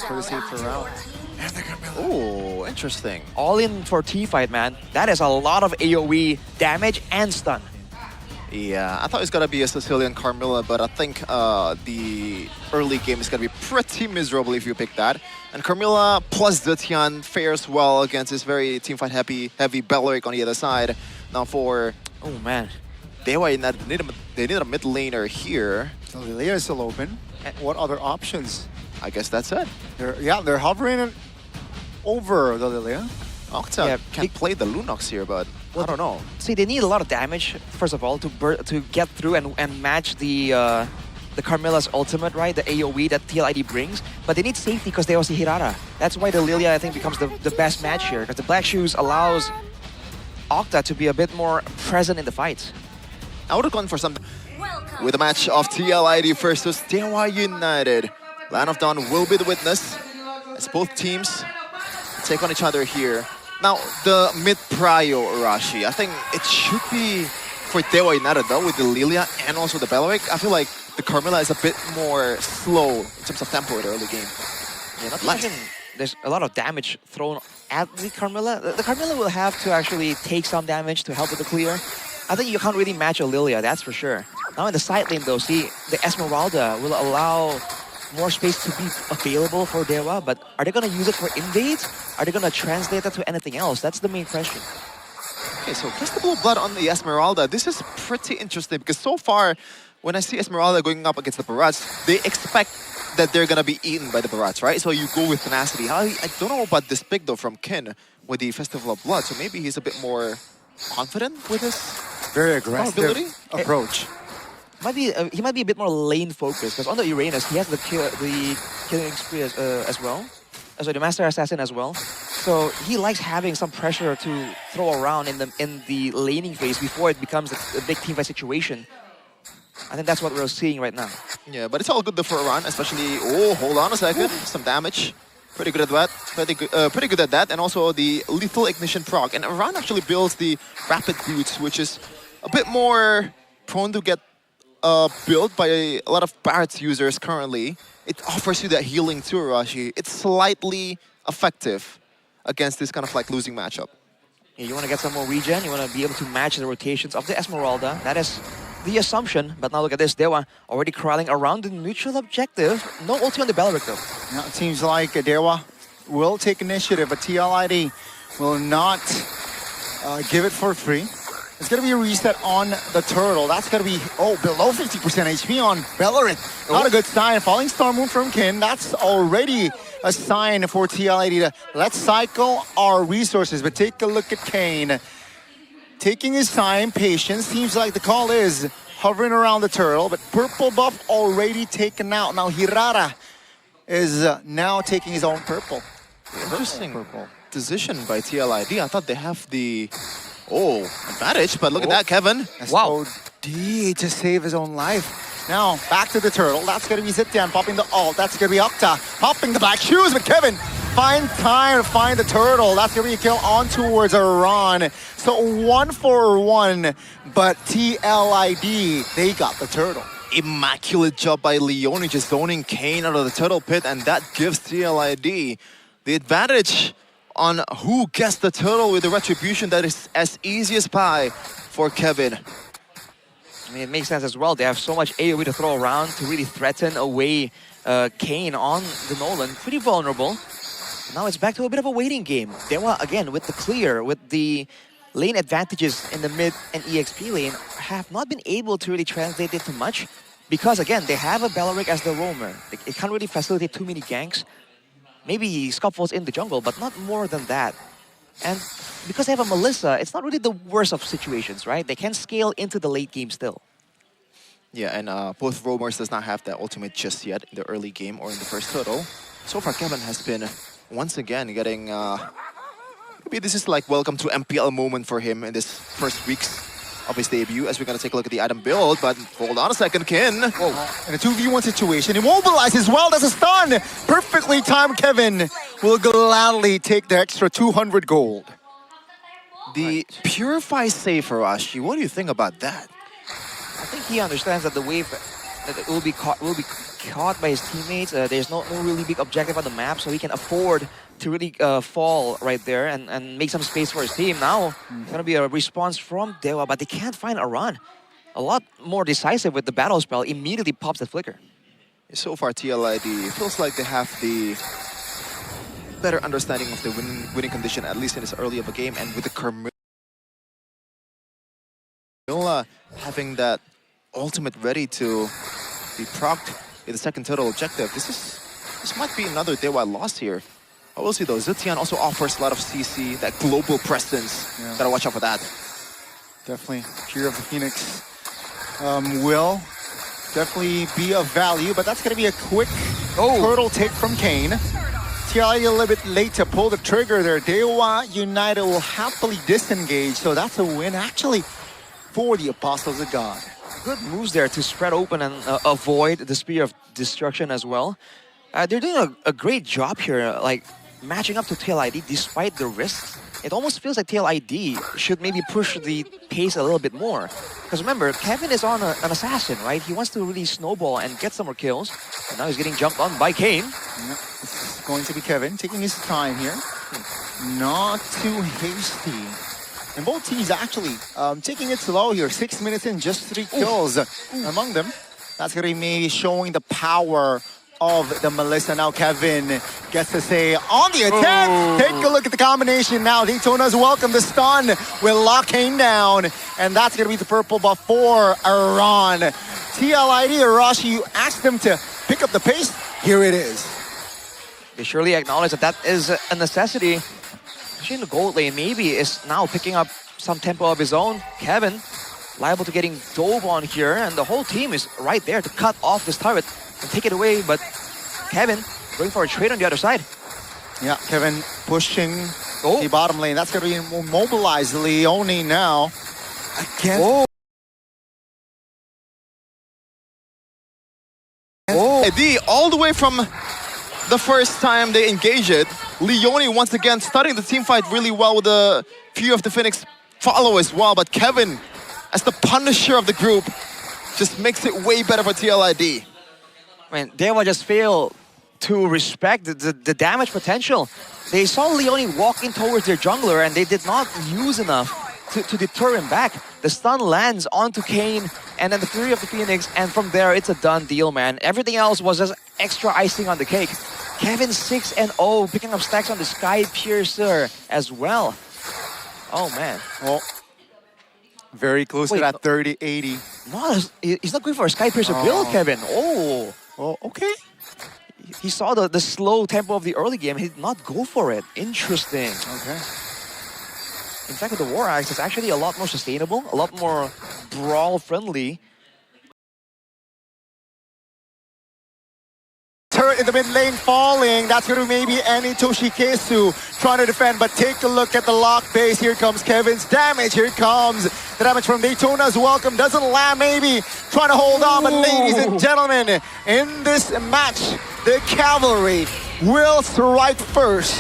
for the safer round. Oh, interesting. All in for T-Fight, man. That is a lot of AoE damage and stun. Yeah, I thought it was gonna be a Sicilian Carmilla, but I think the early game is gonna be pretty miserable if you pick that. And Carmilla plus Zetian fares well against this very teamfight heavy Belleric on the other side. Now for Oh, man. DEWA, they need a mid laner here. So Lilia is still open. And what other options? I guess that's it. They're hovering over the Lilia. Octa Yeah, can play the Lunox here, but I don't know. See, they need a lot of damage, first of all, to get through and match the Carmilla's ultimate, right? The AoE that TLID brings. But they need safety because they also Hirara. That's why the Lilia, I think, becomes the best match here. Because the Black Shoes allows Octa to be a bit more present in the fights. I would have gone for something with a match of TLID versus DEWA United. Land of Dawn will be the witness as both teams take on each other here. Now, the mid-prio Rashi, I think it should be for DEWA United though, with the Lilia and also the Belleric. I feel like the Carmilla is a bit more slow in terms of tempo in the early game. Yeah, not to mention, there's a lot of damage thrown at the Carmilla. The Carmilla will have to actually take some damage to help with the clear. I think you can't really match a Lilia, that's for sure. Now in the side lane though, see, the Esmeralda will allow more space to be available for DEWA, but are they going to use it for invades? Are they going to translate that to anything else? That's the main question. Okay, so Kiss the Blue Blood on the Esmeralda. This is pretty interesting because so far, when I see Esmeralda going up against the Barats, they expect that they're going to be eaten by the Barats, right? So you go with tenacity. I don't know about this pick though from Kin with the Festival of Blood, so maybe he's a bit more confident with his Very aggressive ability approach. He might be a bit more lane focused because on the Uranus he has the killing spree as well. So the Master Assassin as well. So he likes having some pressure to throw around in the laning phase before it becomes a big teamfight situation. I think that's what we're seeing right now. Yeah, but it's all good though for Iran, especially. Oh, hold on a second, some damage. Pretty good at that. Pretty good at that, and also the lethal ignition proc. And Iran actually builds the rapid boots, which is a bit more prone to get built by a lot of Barret's users currently. It offers you that healing too, Rashi. It's slightly effective against this kind of like losing matchup. Yeah, you want to get some more regen, you want to be able to match the rotations of the Esmeralda. That is the assumption, but now look at this. DEWA already crawling around the neutral objective. No ulti on the Belleric though. Now it seems like DEWA will take initiative, but TLID will not give it for free. It's going to be a reset on the turtle. That's going to be, below 50% HP on Belleric. Not a good sign. Falling Star Moon from Kin. That's already a sign for TLID to let's cycle our resources. But take a look at Kane. Taking his time, patience. Seems like the call is hovering around the turtle, but purple buff already taken out. Now Hirara is now taking his own purple. Interesting decision by TLID. I thought they have the advantage, but look at that, Kevin. Wow. SOD to save his own life. Now, back to the turtle. That's going to be Zitian popping the ult. That's going to be Octa popping the black shoes, but Kevin find time to find the turtle. That's going to be a kill on towards Iran. So 1-for-1, but TLID, they got the turtle. Immaculate job by Leone, just zoning Kane out of the turtle pit, and that gives TLID the advantage on who gets the turtle with the retribution. That is as easy as pie for Kevin. I mean, it makes sense as well. They have so much AoE to throw around to really threaten away Kane on the Nolan. Pretty vulnerable. Now it's back to a bit of a waiting game. DEWA, again, with the clear, with the lane advantages in the mid and EXP lane, have not been able to really translate it too much because, again, they have a Belleric as the roamer. It can't really facilitate too many ganks. Maybe Scuffle's in the jungle, but not more than that. And because they have a Melissa, it's not really the worst of situations, right? They can scale into the late game still. Yeah, and both roamers does not have that ultimate just yet in the early game or in the first turtle. So far, Kevin has been once again getting... maybe this is like welcome to MPL moment for him in this first weeks of his debut, as we're going to take a look at the item build. But hold on a second, Kin. Whoa. In a 2v1 situation, immobilizes well, that's a stun! Perfectly timed. Kevin will gladly take the extra 200 gold. The Purify save for Ashi, what do you think about that? I think he understands that the wave that will be caught by his teammates. There's no really big objective on the map, so he can afford to really fall right there and make some space for his team. Now, it's gonna be a response from DEWA, but they can't find a run. A lot more decisive with the battle spell. Immediately pops the flicker. So far, TLID feels like they have the better understanding of the winning condition, at least in this early of a game, and with the Carmilla having that ultimate ready to be procced in the second total objective. This might be another DEWA loss here. I will see though, Zetian also offers a lot of CC, that global presence. Yeah. Gotta watch out for that. Definitely, Cheer of the Phoenix will definitely be of value, but that's going to be a quick turtle take from Kane. TLID a little bit late to pull the trigger there. DEWA United will happily disengage, so that's a win actually for the Apostles of God. Good moves there to spread open and avoid the Spear of Destruction as well. They're doing a great job here, like matching up to TLID despite the risks. It almost feels like TLID should maybe push the pace a little bit more. Because remember, Kevin is on an assassin, right? He wants to really snowball and get some more kills. And now he's getting jumped on by Kane. Yep. It's going to be Kevin taking his time here. Not too hasty. And both teams actually taking it slow here. 6 minutes in, just 3 kills among them. That's going to be maybe showing the power of the Melissa. Now Kevin gets to say on the attack. Take a look at the combination now. Daytona's welcome. The stun will lock Kane down. And that's going to be the purple buff for Iran. TLID, Arashi, you asked them to pick up the pace. Here it is. They surely acknowledge that that is a necessity. Especially in the gold lane, maybe is now picking up some tempo of his own. Kevin liable to getting dove on here, and the whole team is right there to cut off this turret and take it away, but Kevin going for a trade on the other side. Yeah, Kevin pushing the bottom lane. That's going to be immobilized. Leone now again. D, all the way from the first time they engage it, Leone once again starting the team fight really well with a few of the Phoenix follow as well, but Kevin, as the punisher of the group, just makes it way better for TLID. I mean, DEWA just failed to respect the damage potential. They saw Leone walking towards their jungler and they did not use enough to deter him back. The stun lands onto Kane and then the Fury of the Phoenix, and from there it's a done deal, man. Everything else was just extra icing on the cake. Kevin 6-0, picking up stacks on the Sky Piercer as well. Oh man. Oh, very close to that 30-80. No, he's not going for a Sky Piercer build, Kevin. Oh, okay. He saw the slow tempo of the early game. He did not go for it. Interesting. Okay. In fact, with the War Axe, it's actually a lot more sustainable, a lot more brawl-friendly. Turret in the mid lane falling. That's going to maybe Annie Toshikesu trying to defend, but take a look at the lock base. Here comes Kevin's damage. Here comes the damage from Daytona's welcome. Doesn't land, maybe trying to hold on, but ladies and gentlemen, in this match, the Cavalry will strike first.